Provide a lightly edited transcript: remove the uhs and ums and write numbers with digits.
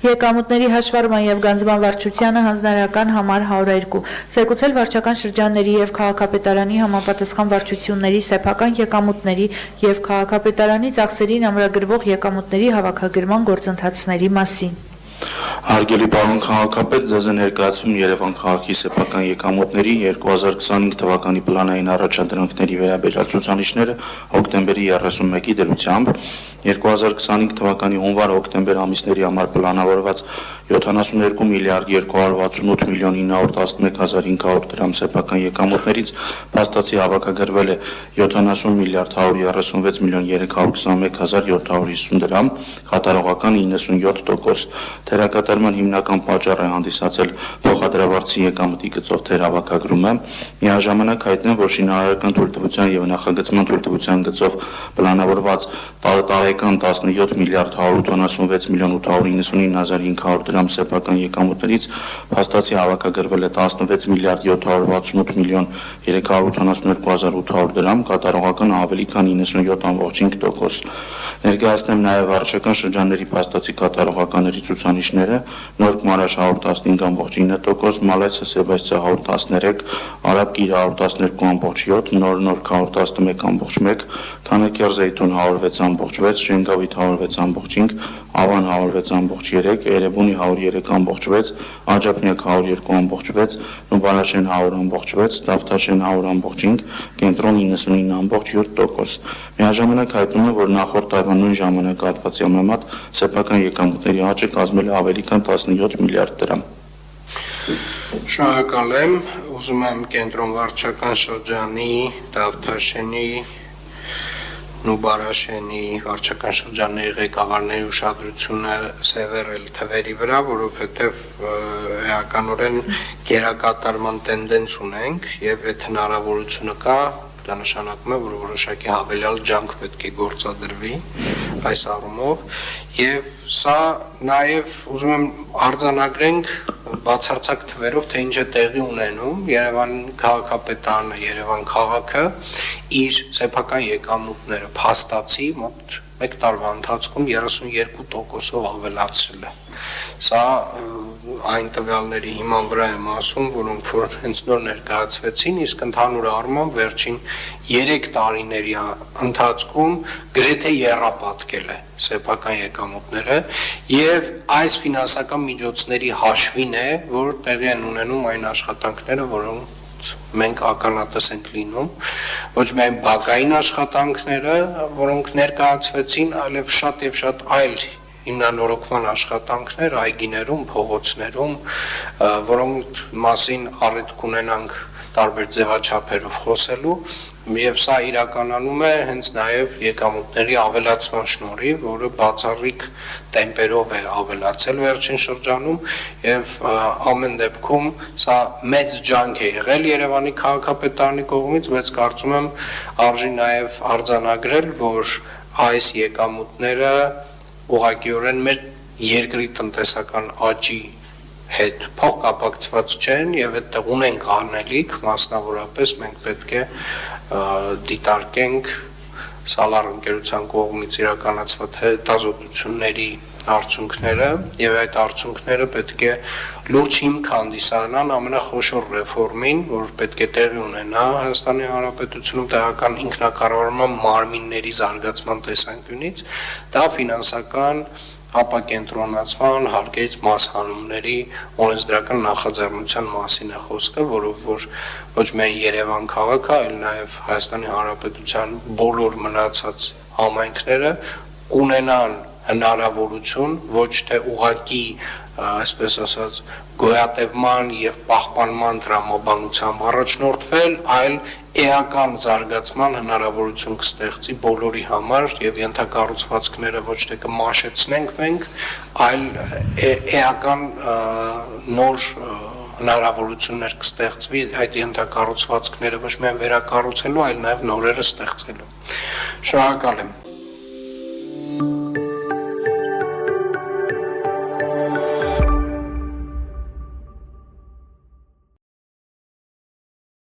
Եկամուտների հաշվառման և գանձման վարչությանը հանձնարարական համար 102, զեկուցել վարչական շրջանների և քաղաքապետարանի համապատասխան վարչությունների սեփական եկամուտների և քաղաքապետարանի ծախսերին ամրագրվող եկամուտների հավաքագրման գործընթացների մասին։ Հարգելի պարոն քաղաքապետ, ձեզ է ներկայացվում Երևան քաղաքի սեփական եկամուտների 2025 թվականի պլանային առաջադրանքների վերաբերյալ ցուցանիշները հոկտեմբերի 31-ի դրությամբ 2025 թվականի հունվար-հոկտեմբեր ամիսների համար պլանավորված 72 միլիարդ 268 միլիոն 911 հազար 500 դրամ սեփական եկամուտներից փաստացի հավաքագրվել է 70 միլիարդ 136 միլիոն 321 հազար 750 դրամ, կատարողական 97%։ Թերակատարման հիմնական պատճառ է հանդիսացել փոխադրավարձի եկամտի գծով թերհավաքագրումը։ Միաժամանակ հայտնեմ, որ շինարարական թույլտվության և նախագծման թույլտվության գծով պլանավորված տարեկան 17 միլիարդ 186 միլիոն 899 հազար 500 դրամ սեփական եկամուտներից փաստացի հավաքագրվել է 16 միլիարդ 768 միլիոն 382 հազար 800 դրամ, կատարողական ավելի քան 97.5%։ Ներկայացնեմ նաև վարչական շրջանների փաստացի կատարողականների ցուցանիշները՝ Նոր Մարաշ 115.9%, Մալացիա Սեբաստիա 113, Արաբ Կիրը 112.7, Նոր 111.1, Քանաքեռ Զեյթուն 106.6, Շենգավիթ 106.5, Ավան 106.3, Էրեբունի 103.6, Աջափնյակ 102.6, Նուբարաշեն 100.6, Դավթաշեն 100.5, Կենտրոն 99.7%։ Միաժամանակ հայտնում եմ, որ նախորդ տարվա նույն ժամանակահատվածի համեմատ սեփական եկամուտների աճը կազմել է ավելի քան 17 միլիարդ դրամ։ Շնորհակալ եմ, ուզում եմ կենտրոն վարչական շրջանի, Դավթաշենի, Նուբարաշենի վարչական շրջանների ղեկավարների ուշադրությունը սևեռել թվերի վրա, որովհետև էականորեն գերակատարման տենդենս ունենք եւ այդ հնարավորությունը կա, դա նշանակում է, որ որոշակի հավելյալ ջանք պետք է գործադրվի այս առումով եւ սա նաեւ ուզում եմ արձանագրենք բացարձակ թվերով, թե ինչ է տեղի ունենում Երևան քաղաքապետարանը, Երևան քաղաքը իր սեփական եկամուտները փաստացի մոտ 1 տարվա ընթացքում 32%-ով ավելացրել է։ Սա այն տվյալների հիման վրա եմ ասում, որոնք որ հենց նոր ներկայացվեցին, իսկ ընդհանուր առմամբ վերջին 3 տարիների ընթացքում գրեթե եռապատկել է սեփական եկամուտները եւ այս ֆինանսական միջոցների հաշվին է, որ տեղի են ունենում այն աշխատանքները, որոնք մենք ականատես ենք լինում, ոչ միայն բակային աշխատանքները, որոնք ներկայացվեցին, այլև շատ եւ շատ այլ հիմնանորոգման աշխատանքներ այգիներում, փողոցներում, որոնք մասին առիթ կունենանք տարբեր ձևաչափերով խոսելու, եւ սա իրականանում է հենց նաեւ եկամուտների ավելացման շնորհիվ, որը բացառիկ տեմպերով է ավելացել վերջին շրջանում եւ ամեն դեպքում սա մեծ ջանք է եղել Երևանի քաղաքապետարանի կողմից, բայց կարծում եմ արժի նաեւ արձանագրել, որ այս եկամուտները ուղղակիորեն մեր երկրի տնտեսական աճի հետ փոխկապակցված չեն եւ այդտեղ ունենք անելիք, մասնավորապես մենք պետք է դիտարկենք Սալար ընկերության կողմից իրականացված հետազոտությունների արդյունքները եւ այդ արդյունքները պետք է լուրջ հիմք հանդիսանան ամենախոշոր ռեֆորմին, որ պետք է տեղի ունենա Հայաստանի Հանրապետությունում տեղական ինքնակառավարման մարմինների զարգացման տեսանկյունից, դա ֆինանսական ապակենտրոնացման, հարկերից մաս հանումների օրենսդրական նախաձեռնության մասին է խոսքը, որով որ ոչ միայն Երևան քաղաքը, այլ նաև Հայաստանի Հանրապետության բոլոր մնացած համայնքները կունենան հնարավորություն ոչ թե ուղղակի, այսպես ասած, գոյատևման եւ պահպանման տրամաբանությամբ առաջնորդվել, այլ էական զարգացման հնարավորություն կստեղծի բոլորի համար եւ ենթակառուցվածքները ոչ թե կմաշեցնենք մենք, այլ էական նոր հնարավորություններ կստեղծվի այդ ենթակառուցվածքները ոչ միայն վերակառուցելու, այլ նաեւ նորերը ստեղծելու։ Շնորհակալ եմ։